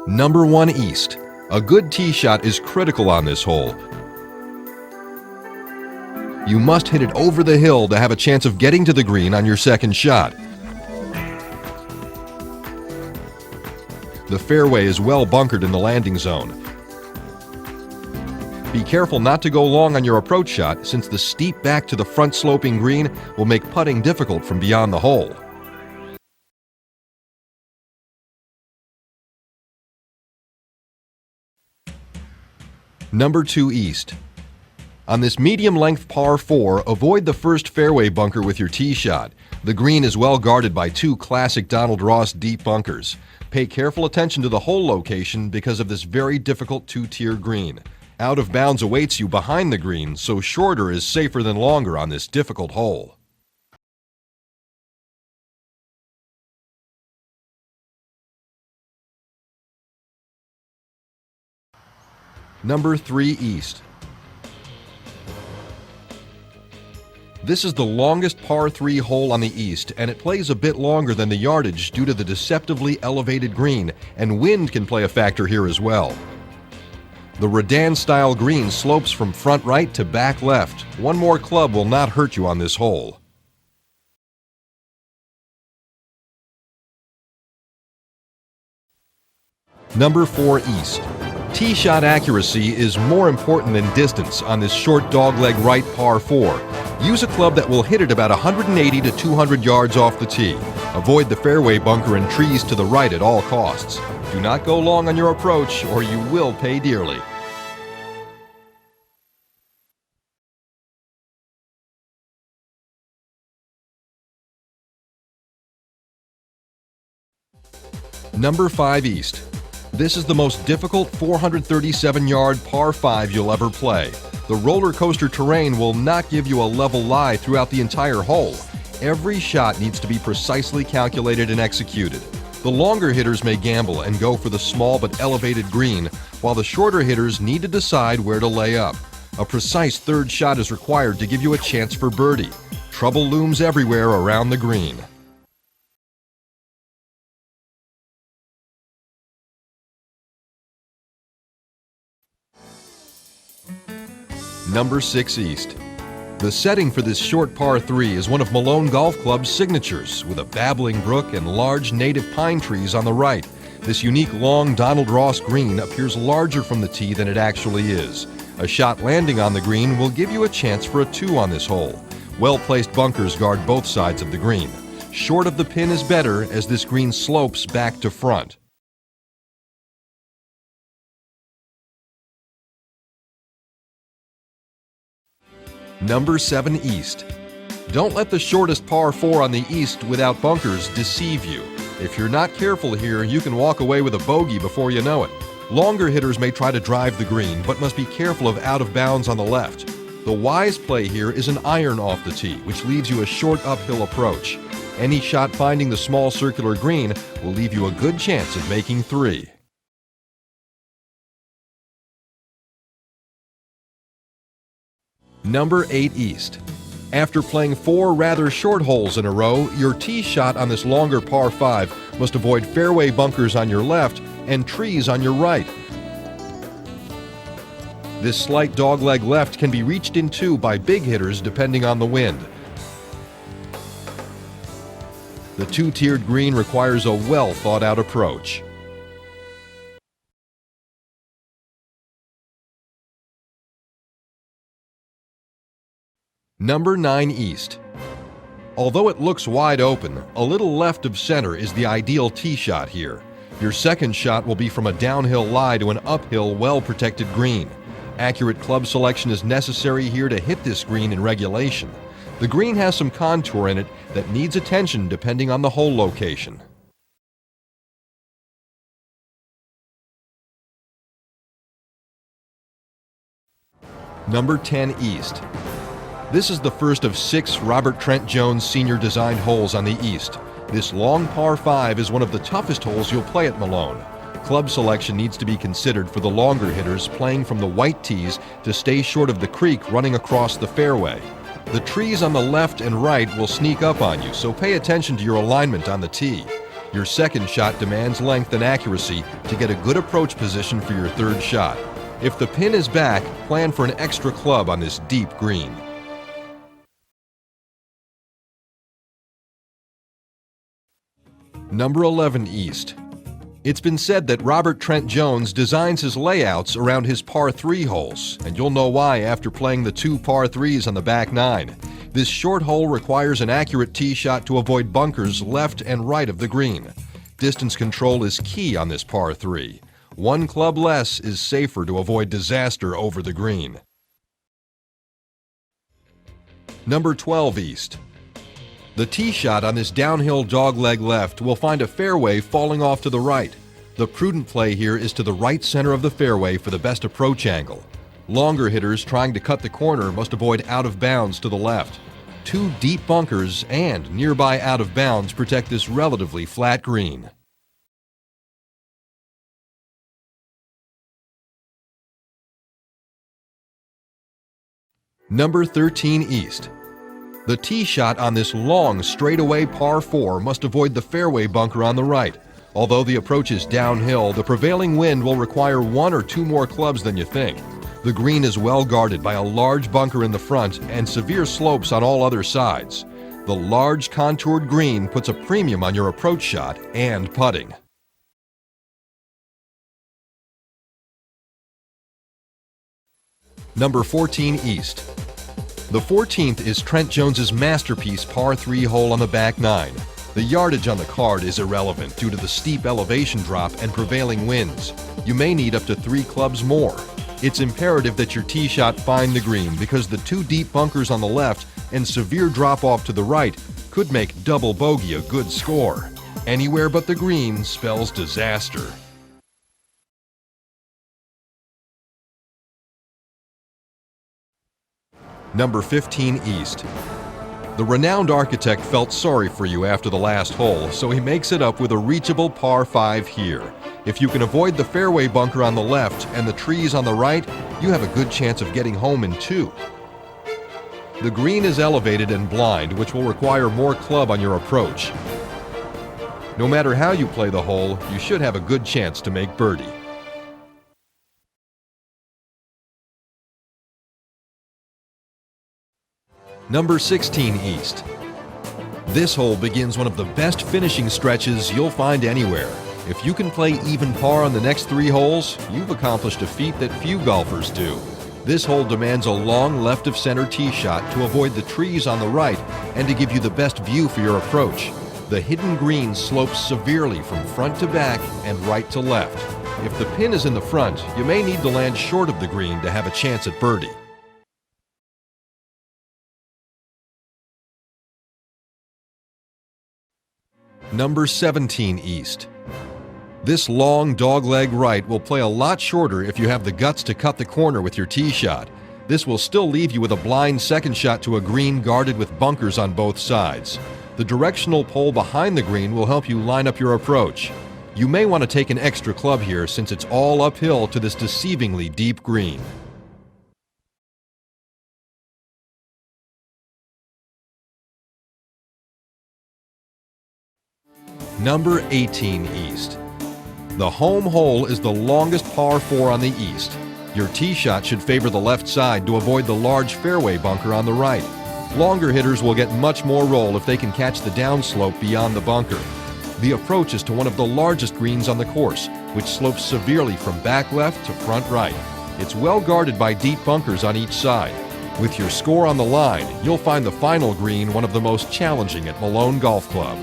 Number 1 East. A good tee shot is critical on this hole. You must hit it over the hill to have a chance of getting to the green on your second shot. The fairway is well bunkered in the landing zone. Be careful not to go long on your approach shot, since the steep back to the front sloping green will make putting difficult from beyond the hole. Number 2 East. On this medium-length par 4, avoid the first fairway bunker with your tee shot. The green is well guarded by two classic Donald Ross deep bunkers. Pay careful attention to the hole location because of this very difficult two-tier green. Out of bounds awaits you behind the green, so shorter is safer than longer on this difficult hole. Number 3 East. This is the longest par 3 hole on the east, and it plays a bit longer than the yardage due to the deceptively elevated green, and wind can play a factor here as well. The Redan-style green slopes from front right to back left. One more club will not hurt you on this hole. Number 4 East. Tee shot accuracy is more important than distance on this short dogleg right par 4. Use a club that will hit it about 180 to 200 yards off the tee. Avoid the fairway bunker and trees to the right at all costs. Do not go long on your approach or you will pay dearly. Number 5 East. This is the most difficult 437-yard par 5 you'll ever play. The roller coaster terrain will not give you a level lie throughout the entire hole. Every shot needs to be precisely calculated and executed. The longer hitters may gamble and go for the small but elevated green, while the shorter hitters need to decide where to lay up. A precise third shot is required to give you a chance for birdie. Trouble looms everywhere around the green. Number 6 East. The setting for this short par 3 is one of Malone Golf Club's signatures, with a babbling brook and large native pine trees on the right. This unique long Donald Ross green appears larger from the tee than it actually is. A shot landing on the green will give you a chance for a 2 on this hole. Well-placed bunkers guard both sides of the green. Short of the pin is better, as this green slopes back to front. Number 7 East. Don't let the shortest par 4 on the east without bunkers deceive you. If you're not careful here, you can walk away with a bogey before you know it. Longer hitters may try to drive the green, but must be careful of out of bounds on the left. The wise play here is an iron off the tee, which leaves you a short uphill approach. Any shot finding the small circular green will leave you a good chance of making 3. Number 8 East. After playing 4 rather short holes in a row, your tee shot on this longer par 5 must avoid fairway bunkers on your left and trees on your right. This slight dogleg left can be reached in 2 by big hitters depending on the wind. The two-tiered green requires a well-thought-out approach. Number 9 East. Although it looks wide open, a little left of center is the ideal tee shot here. Your second shot will be from a downhill lie to an uphill, well-protected green. Accurate club selection is necessary here to hit this green in regulation. The green has some contour in it that needs attention depending on the hole location. Number 10 East. This is the first of 6 Robert Trent Jones Sr. designed holes on the east. This long par 5 is one of the toughest holes you'll play at Malone. Club selection needs to be considered for the longer hitters playing from the white tees to stay short of the creek running across the fairway. The trees on the left and right will sneak up on you, so pay attention to your alignment on the tee. Your second shot demands length and accuracy to get a good approach position for your third shot. If the pin is back, plan for an extra club on this deep green. Number 11 East. It's been said that Robert Trent Jones designs his layouts around his par 3 holes, and you'll know why after playing the 2 par 3s on the back 9. This short hole requires an accurate tee shot to avoid bunkers left and right of the green. Distance control is key on this par 3. One club less is safer to avoid disaster over the green. Number 12 East. The tee shot on this downhill dogleg left will find a fairway falling off to the right. The prudent play here is to the right center of the fairway for the best approach angle. Longer hitters trying to cut the corner must avoid out of bounds to the left. 2 deep bunkers and nearby out of bounds protect this relatively flat green. Number 13 East. The tee shot on this long straightaway par 4 must avoid the fairway bunker on the right. Although the approach is downhill, the prevailing wind will require 1 or 2 more clubs than you think. The green is well guarded by a large bunker in the front and severe slopes on all other sides. The large contoured green puts a premium on your approach shot and putting. Number 14 East. The 14th is Trent Jones's masterpiece par 3 hole on the back 9. The yardage on the card is irrelevant due to the steep elevation drop and prevailing winds. You may need up to 3 clubs more. It's imperative that your tee shot find the green because the 2 deep bunkers on the left and severe drop off to the right could make double bogey a good score. Anywhere but the green spells disaster. Number 15 East. The renowned architect felt sorry for you after the last hole, so he makes it up with a reachable par 5 here. If you can avoid the fairway bunker on the left and the trees on the right, you have a good chance of getting home in 2. The green is elevated and blind, which will require more club on your approach. No matter how you play the hole, you should have a good chance to make birdie. Number 16 East. This hole begins one of the best finishing stretches you'll find anywhere. If you can play even par on the next 3 holes, you've accomplished a feat that few golfers do. This hole demands a long left of center tee shot to avoid the trees on the right and to give you the best view for your approach. The hidden green slopes severely from front to back and right to left. If the pin is in the front, you may need to land short of the green to have a chance at birdie. Number 17 East. This long dogleg right will play a lot shorter if you have the guts to cut the corner with your tee shot. This will still leave you with a blind second shot to a green guarded with bunkers on both sides. The directional pole behind the green will help you line up your approach. You may want to take an extra club here since it's all uphill to this deceivingly deep green. Number 18 East. The home hole is the longest par 4 on the east. Your tee shot should favor the left side to avoid the large fairway bunker on the right. Longer hitters will get much more roll if they can catch the downslope beyond the bunker. The approach is to one of the largest greens on the course, which slopes severely from back left to front right. It's well guarded by deep bunkers on each side. With your score on the line, you'll find the final green one of the most challenging at Malone Golf Club.